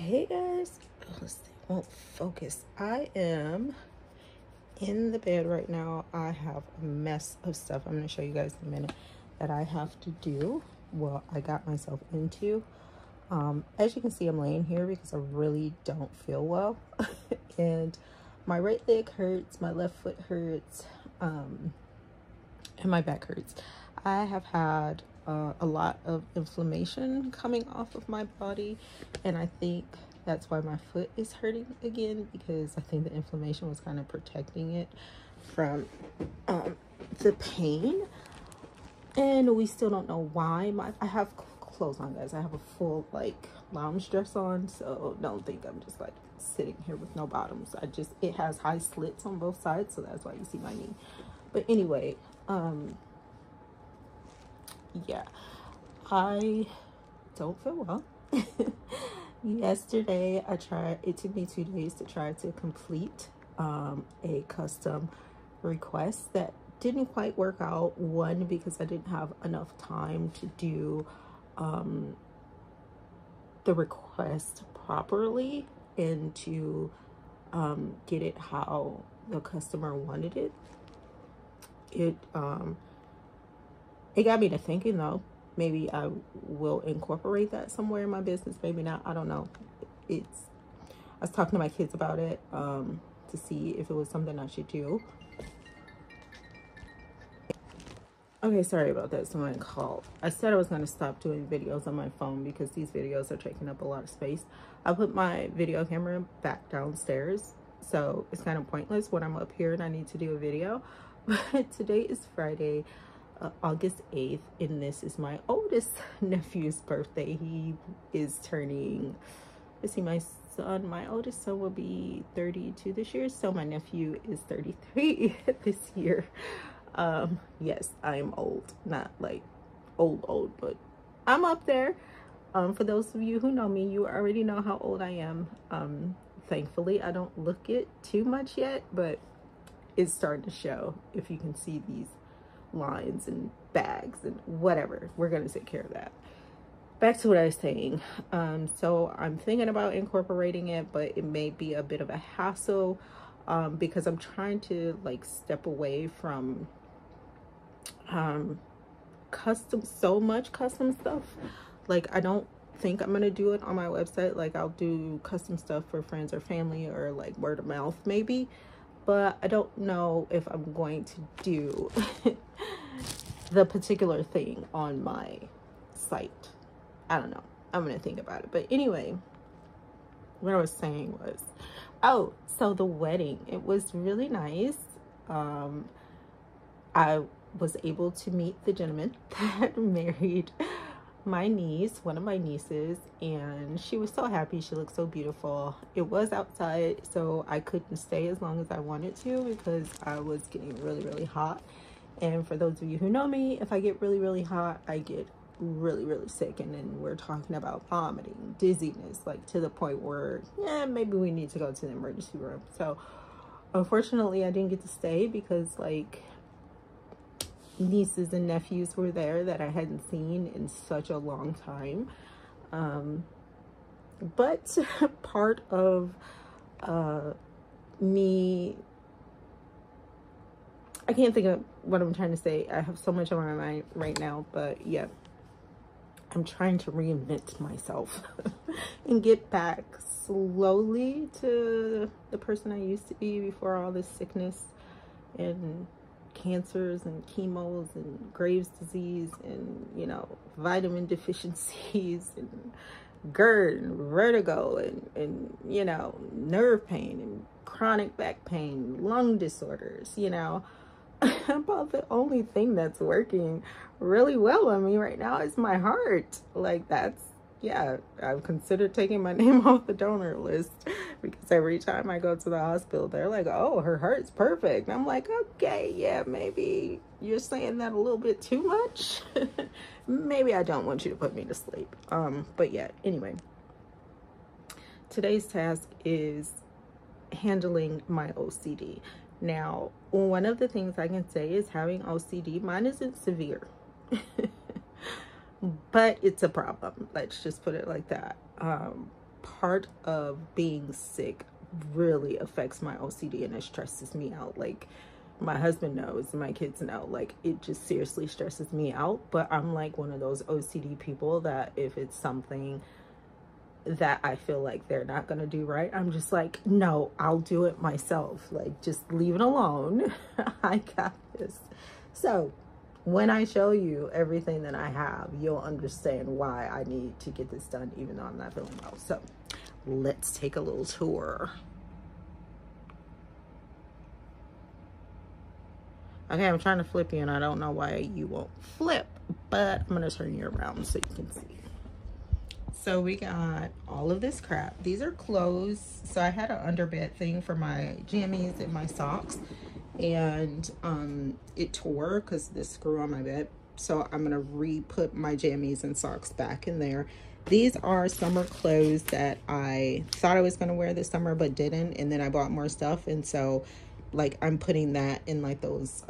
Hey guys, oh, this thing won't focus. I am in the bed right now. I have a mess of stuff. I'm going to show you guys in a minute that I have to do. Well, I got myself into. As you can see, I'm laying here because I really don't feel well. And my right leg hurts, my left foot hurts, and my back hurts. I have had a lot of inflammation coming off of my body, and I think that's why my foot is hurting again, because I think the inflammation was kind of protecting it from the pain. And we still don't know why. I have clothes on, guys. I have a full like lounge dress on, so don't think I'm just like sitting here with no bottoms. It has high slits on both sides, so that's why you see my knee. But anyway, yeah, I don't feel well. Yesterday it took me 2 days to try to complete a custom request that didn't quite work out. One, because I didn't have enough time to do the request properly and to get it how the customer wanted it. It got me to thinking, though, maybe I will incorporate that somewhere in my business, maybe not, I don't know. I was talking to my kids about it to see if it was something I should do. Okay, sorry about that. Someone called. I said I was going to stop doing videos on my phone because these videos are taking up a lot of space. I put my video camera back downstairs, so it's kind of pointless when I'm up here and I need to do a video. But today is Friday, August 8th, and this is my oldest nephew's birthday. He is turning, let's see, my oldest son will be 32 this year, so my nephew is 33 this year. Yes, I am old, not like old, but I'm up there. For those of you who know me, you already know how old I am. Thankfully, I don't look it too much yet, but it's starting to show. If you can see these lines and bags and whatever, we're going to take care of that. Back to what I was saying. So I'm thinking about incorporating it, but it may be a bit of a hassle because I'm trying to like step away from so much custom stuff. Like, I don't think I'm gonna do it on my website. Like, I'll do custom stuff for friends or family, or like word of mouth maybe, but I don't know if I'm going to do the particular thing on my site. I don't know. I'm gonna think about it. But anyway, what I was saying was, oh, so the wedding, it was really nice. I was able to meet the gentleman that married my niece, one of my nieces, and she was so happy. She looked so beautiful. It was outside, so I couldn't stay as long as I wanted to because I was getting really hot. And for those of you who know me, if I get really hot, I get really sick, and then we're talking about vomiting, dizziness, like to the point where, yeah, maybe we need to go to the emergency room. So unfortunately, I didn't get to stay because like nieces and nephews were there that I hadn't seen in such a long time. But part of me, I can't think of what I'm trying to say. I have so much on my mind right now, but yeah, I'm trying to reinvent myself and get back slowly to the person I used to be before all this sickness and cancers and chemos and Graves' disease and, you know, vitamin deficiencies and GERD and vertigo and you know, nerve pain and chronic back pain, lung disorders, you know. About the only thing that's working really well on me right now is my heart. Like, that's, yeah, I've considered taking my name off the donor list because every time I go to the hospital, they're like, oh, her heart's perfect. I'm like, okay, yeah, maybe you're saying that a little bit too much. Maybe I don't want you to put me to sleep. But yeah, anyway, today's task is handling my OCD. Now, one of the things I can say is having OCD, mine isn't severe, but it's a problem. Let's just put it like that. part of being sick really affects my OCD and it stresses me out. Like, my husband knows, my kids know, like, it just seriously stresses me out. But I'm like one of those OCD people that if it's something that I feel like they're not gonna do right, I'm just like, no, I'll do it myself. Like, just leave it alone. I got this. So when I show you everything that I have, you'll understand why I need to get this done, even though I'm not feeling well. So let's take a little tour. Okay, I'm trying to flip you and I don't know why you won't flip, but I'm gonna turn you around so you can see. So we got all of this crap. These are clothes. So I had an underbed thing for my jammies and my socks, and it tore because this screw on my bed. So I'm gonna re-put my jammies and socks back in there. These are summer clothes that I thought I was gonna wear this summer but didn't, and then I bought more stuff, and so like I'm putting that in like those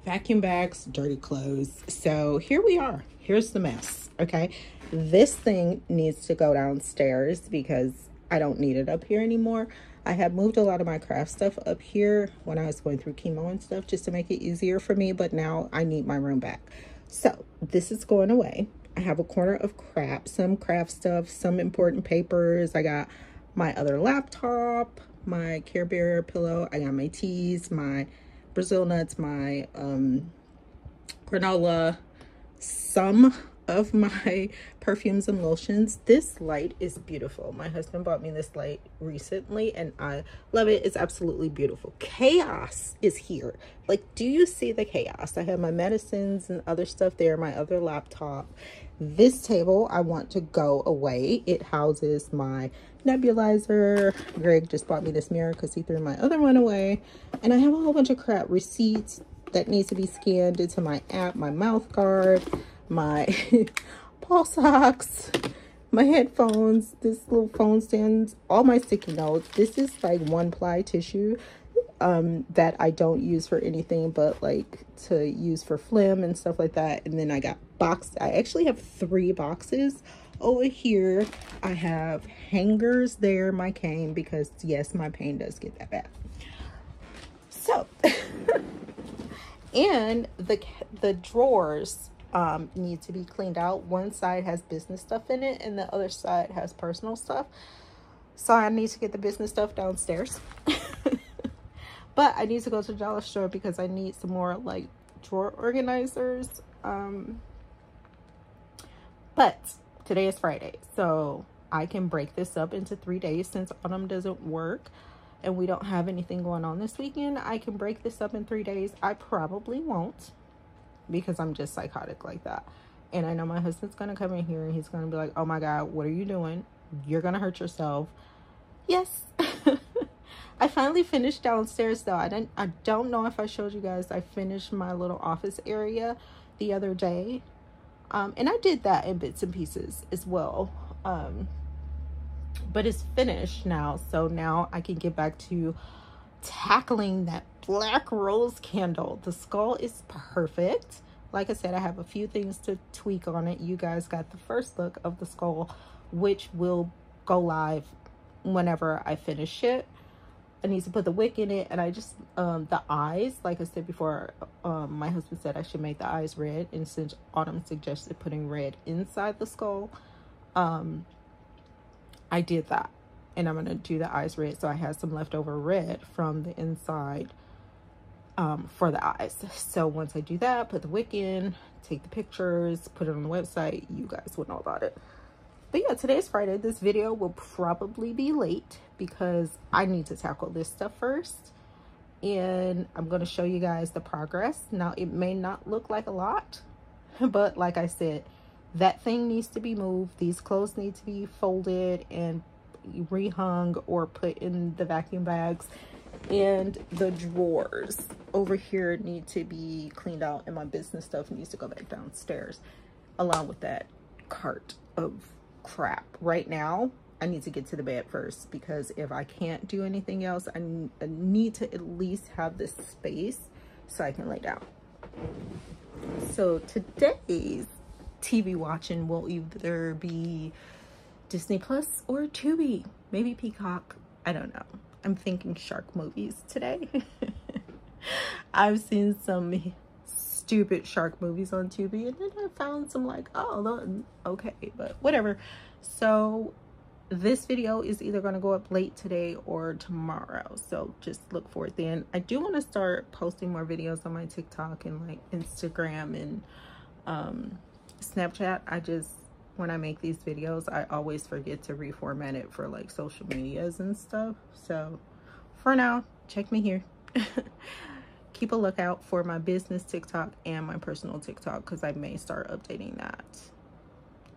vacuum bags, dirty clothes. So here we are. Here's the mess. Okay, this thing needs to go downstairs because I don't need it up here anymore. I had moved a lot of my craft stuff up here when I was going through chemo and stuff just to make it easier for me, but now I need my room back. So this is going away. I have a corner of crap, some craft stuff, some important papers. I got my other laptop, my Care Bear pillow. I got my teas, my Brazil nuts, my granola, some of my perfumes and lotions. This light is beautiful. My husband bought me this light recently and I love it. It's absolutely beautiful. Chaos is here. Like, do you see the chaos? I have my medicines and other stuff there, my other laptop. This table I want to go away. It houses my nebulizer. Greg just bought me this mirror because he threw my other one away. And I have a whole bunch of crap, receipts that needs to be scanned into my app, my mouth guard, my ball socks, my headphones, this little phone stand, all my sticky notes. This is like 1-ply tissue that I don't use for anything but like to use for phlegm and stuff like that. And then I got boxed. I actually have 3 boxes over here. I have hangers there, my cane, because yes, my pain does get that bad. So and the drawers need to be cleaned out. One side has business stuff in it and the other side has personal stuff. So I need to get the business stuff downstairs. But I need to go to the dollar store because I need some more like drawer organizers. But today is Friday, so I can break this up into 3 days since Autumn doesn't work and we don't have anything going on this weekend. I can break this up in 3 days. I probably won't because I'm just psychotic like that. And I know my husband's gonna come in here and he's gonna be like, oh my God, what are you doing? You're gonna hurt yourself. Yes. I finally finished downstairs though. I don't know if I showed you guys. I finished my little office area the other day. And I did that in bits and pieces as well. But it's finished now. So now I can get back to tackling that black rose candle. The skull is perfect. Like I said, I have a few things to tweak on it. You guys got the first look of the skull, which will go live whenever I finish it. I need to put the wick in it, and I just the eyes, like I said before, my husband said I should make the eyes red, and since Autumn suggested putting red inside the skull, I did that, and I'm gonna do the eyes red. So I have some leftover red from the inside for the eyes. So once I do that, put the wick in, take the pictures, put it on the website, you guys will know about it. But yeah, today's Friday. This video will probably be late because I need to tackle this stuff first. And I'm going to show you guys the progress. Now, it may not look like a lot, but like I said, that thing needs to be moved. These clothes need to be folded and rehung or put in the vacuum bags. And the drawers over here need to be cleaned out, and my business stuff needs to go back downstairs along with that cart of crap. Right now I need to get to the bed first because if I can't do anything else, I need to at least have this space so I can lay down. So today's TV watching will either be Disney Plus or Tubi, maybe Peacock. I don't know. I'm thinking shark movies today. I've seen some stupid shark movies on Tubi, and then I found some like, oh, okay, but whatever. So this video is either going to go up late today or tomorrow, so just look for it then. I do want to start posting more videos on my TikTok and like Instagram and Snapchat. When I make these videos, I always forget to reformat it for like social medias and stuff. So for now, check me here. Keep a lookout for my business TikTok and my personal TikTok, because I may start updating that.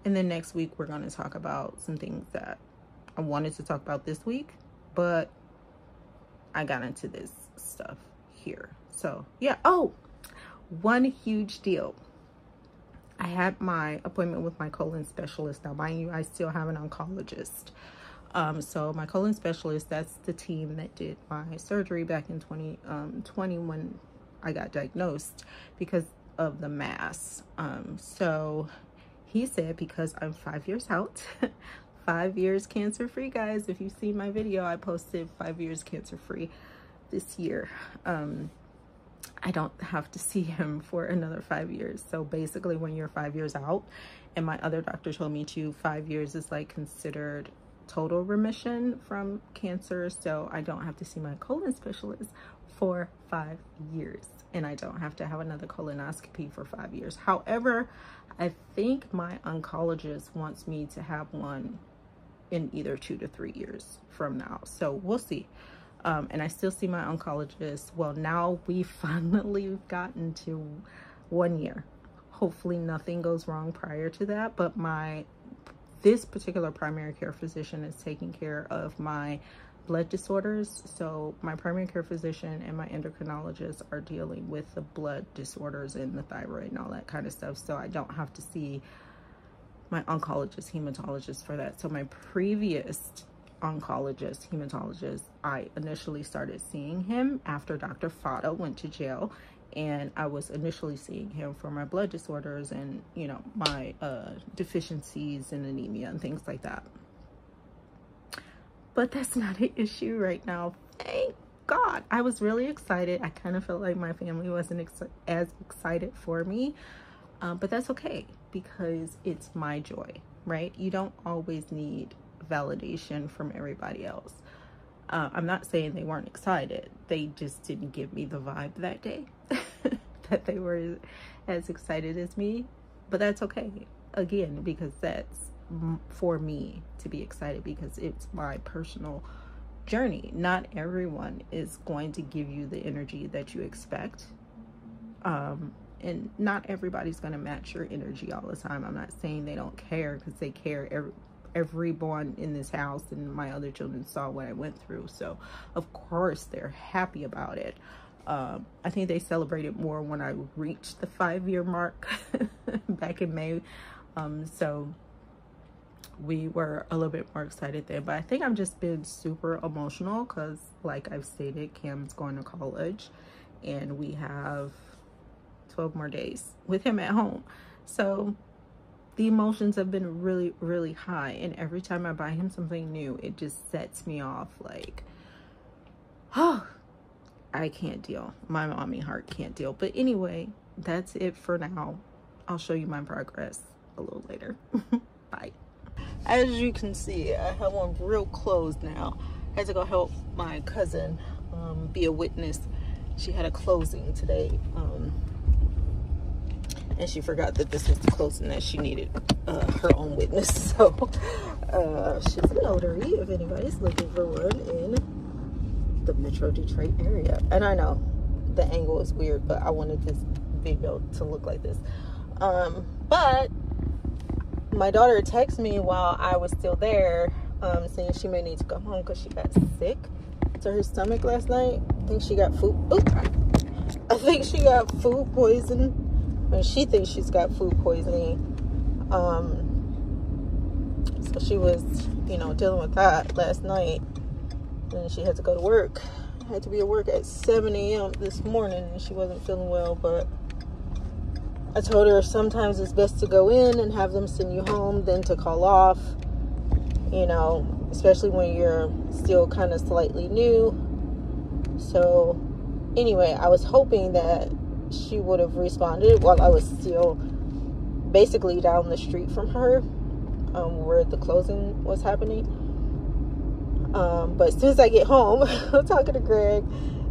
And then next week, we're going to talk about some things that I wanted to talk about this week, but I got into this stuff here. So yeah. Oh, one huge deal. I had my appointment with my colon specialist. Now, mind you, I still have an oncologist. So my colon specialist, that's the team that did my surgery back in 2020 when I got diagnosed because of the mass. So he said, because I'm 5 years out, 5 years cancer-free, guys. If you see my video, I posted 5 years cancer-free this year. I don't have to see him for another 5 years. So basically, when you're 5 years out, and my other doctor told me 5 years is like considered total remission from cancer. So I don't have to see my colon specialist for 5 years, and I don't have to have another colonoscopy for 5 years. However, I think my oncologist wants me to have one in either 2 to 3 years from now. So we'll see. And I still see my oncologist. Well, now we've finally gotten to 1 year. Hopefully nothing goes wrong prior to that. But this particular primary care physician is taking care of my blood disorders. So my primary care physician and my endocrinologist are dealing with the blood disorders and the thyroid and all that kind of stuff. So I don't have to see my oncologist, hematologist for that. So my previous oncologist, hematologist, I initially started seeing him after Dr. Fata went to jail, and I was initially seeing him for my blood disorders and, you know, my deficiencies and anemia and things like that. But that's not an issue right now, thank God. I was really excited. I kind of felt like my family wasn't as excited for me, but that's okay, because it's my joy, right? You don't always need validation from everybody else. I'm not saying they weren't excited. They just didn't give me the vibe that day that they were as excited as me. But that's okay, again, because that's for me to be excited, because it's my personal journey. Not everyone is going to give you the energy that you expect, and not everybody's going to match your energy all the time. I'm not saying they don't care, because they care. Everyone in this house and my other children saw what I went through, so of course they're happy about it. I think they celebrated more when I reached the 5-year mark back in May, so we were a little bit more excited then. But I think I've just been super emotional because, like I've stated, Cam's going to college and we have 12 more days with him at home. So the emotions have been really, really high. And every time I buy him something new, it just sets me off like, oh, I can't deal. My mommy heart can't deal. But anyway, that's it for now. I'll show you my progress a little later. Bye. As you can see, I have on real clothes now. I had to go help my cousin be a witness. She had a closing today. And she forgot that this was the closing that she needed her own witness. So she's a notary if anybody's looking for one in the Metro Detroit area. And I know the angle is weird, but I wanted this video to look like this. But my daughter texted me while I was still there, saying she may need to go home because she got sick to her stomach last night. I think she got food. Ooh, I think she got food poisoning. She thinks she's got food poisoning. So she was, you know, dealing with that last night. And she had to go to work. I had to be at work at 7 a.m. this morning, and she wasn't feeling well. But I told her sometimes it's best to go in and have them send you home than to call off. you know, especially when you're still kind of slightly new. So anyway, I was hoping that she would have responded while I was still basically down the street from her, where the closing was happening. But as soon as I get home, I'm talking to Greg,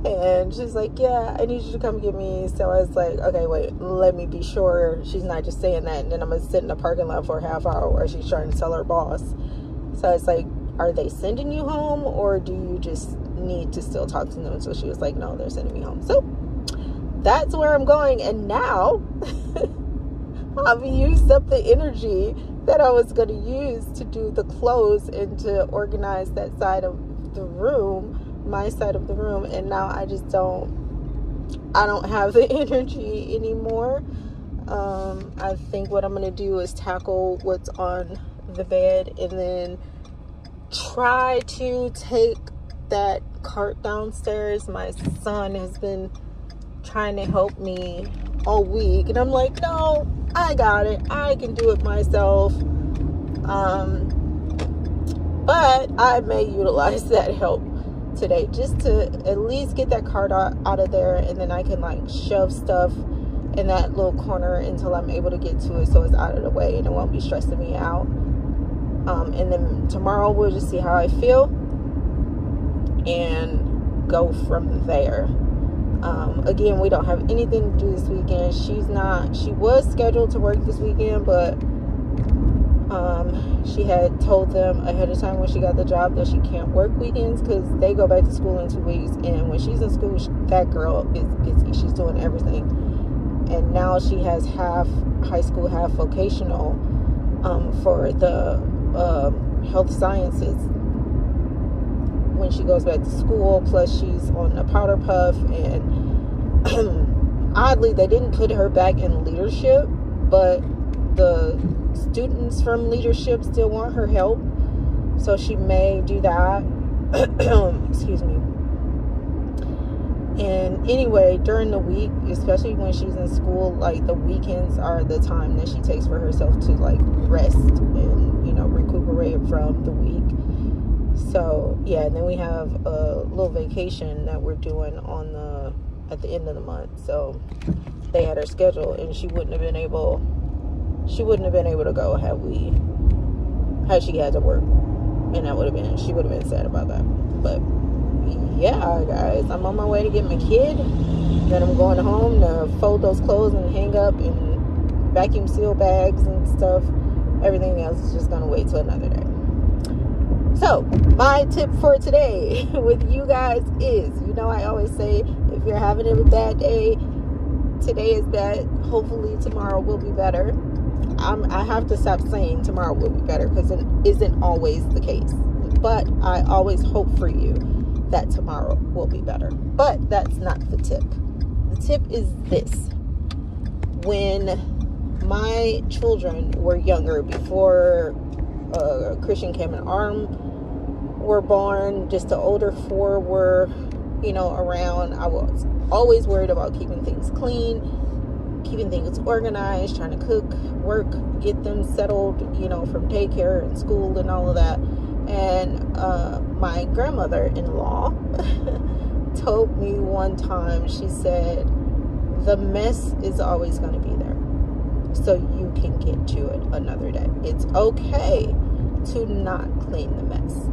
and she's like, yeah, I need you to come get me. So I was like, okay, wait, let me be sure she's not just saying that, and then I'm gonna sit in the parking lot for a half hour while she's trying to tell her boss. So it's like, are they sending you home, or do you just need to still talk to them? So she was like, no, they're sending me home. So that's where I'm going. And now I've used up the energy that I was going to use to do the clothes and to organize that side of the room, my side of the room. And now I just I don't have the energy anymore. I think what I'm going to do is tackle what's on the bed and then try to take that cart downstairs. My son has been trying to help me all week, and I'm like, no, I got it, I can do it myself. But I may utilize that help today just to at least get that cart out of there, and then I can like shove stuff in that little corner until I'm able to get to it, so it's out of the way and it won't be stressing me out. And then tomorrow we'll just see how I feel and go from there. Again, we don't have anything to do this weekend. She was scheduled to work this weekend, but she had told them ahead of time when she got the job that she can't work weekends because they go back to school in 2 weeks, and when she's in school, that girl is busy. She's doing everything. And now she has half high school, half vocational for the health sciences when she goes back to school, plus she's on a powder puff. And oddly, they didn't put her back in leadership, but the students from leadership still want her help, so she may do that. Excuse me. And anyway, during the week, especially when she's in school, like the weekends are the time that she takes for herself to like rest and, you know, recuperate from the week. So yeah, and then we have a little vacation that we're doing at the end of the month. So they had her scheduled, and she wouldn't have been able to go had she had to work, and she would have been sad about that. But yeah, guys, I'm on my way to get my kid. Then I'm going home to fold those clothes and hang up and vacuum seal bags and stuff. Everything else is just gonna wait till another day. So my tip for today with you guys is, you know, I always say, if you're having a bad day, today is bad, hopefully tomorrow will be better. I have to stop saying tomorrow will be better, because it isn't always the case. But I always hope for you that tomorrow will be better. But that's not the tip. The tip is this. When my children were younger, before Christian, Cam, and Arm were born, just the older 4 were, you know, around, I was always worried about keeping things clean, keeping things organized, trying to cook, work, get them settled, you know, from daycare and school and all of that. And my grandmother-in-law told me one time, she said, the mess is always going to be there, so you can get to it another day. It's okay to not clean the mess.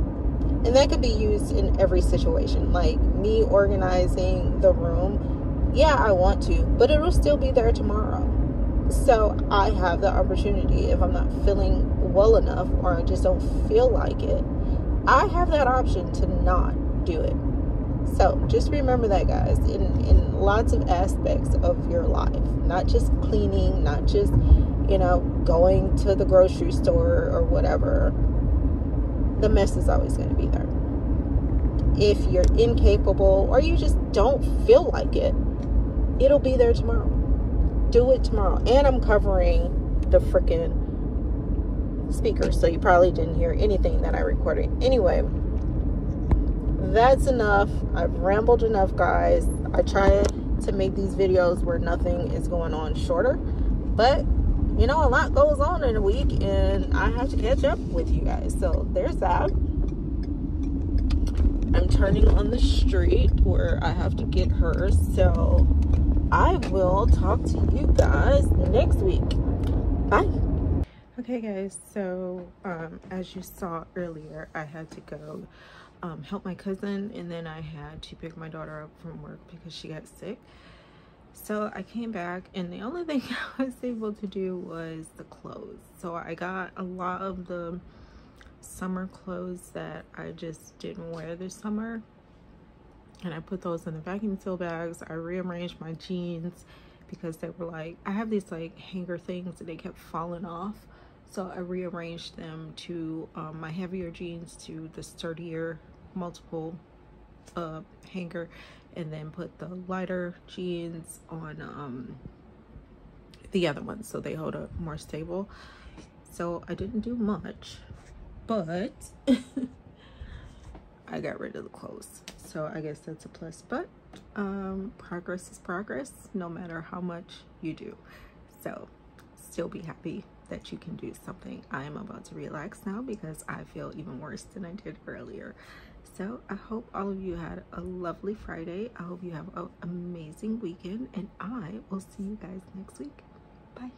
And that could be used in every situation. Like me organizing the room, yeah, I want to, but it'll still be there tomorrow. So I have the opportunity, if I'm not feeling well enough or I just don't feel like it, I have that option to not do it. So just remember that, guys, in lots of aspects of your life, not just cleaning, not just, you know, going to the grocery store or whatever. The mess is always going to be there. If you're incapable or you just don't feel like it, it'll be there tomorrow. Do it tomorrow. And I'm covering the freaking speakers, so you probably didn't hear anything that I recorded. Anyway, that's enough. I've rambled enough, guys. I try to make these videos where nothing is going on shorter, but you know, a lot goes on in a week and I have to catch up with you guys. So there's that. I'm turning on the street where I have to get her. So I will talk to you guys next week. Bye. Okay guys, so as you saw earlier, I had to go help my cousin, and then I had to pick my daughter up from work because she got sick. So I came back, and the only thing I was able to do was the clothes. So I got a lot of the summer clothes that I just didn't wear this summer, and I put those in the vacuum seal bags. I rearranged my jeans because they were like, I have these like hanger things and they kept falling off. So I rearranged them to my heavier jeans to the sturdier multiple hanger, and then put the lighter jeans on the other ones so they hold up more stable. So I didn't do much, but I got rid of the clothes, so I guess that's a plus. But progress is progress, no matter how much you do. So still be happy that you can do something. I am about to relax now because I feel even worse than I did earlier. So I hope all of you had a lovely Friday. I hope you have an amazing weekend, and I will see you guys next week. Bye.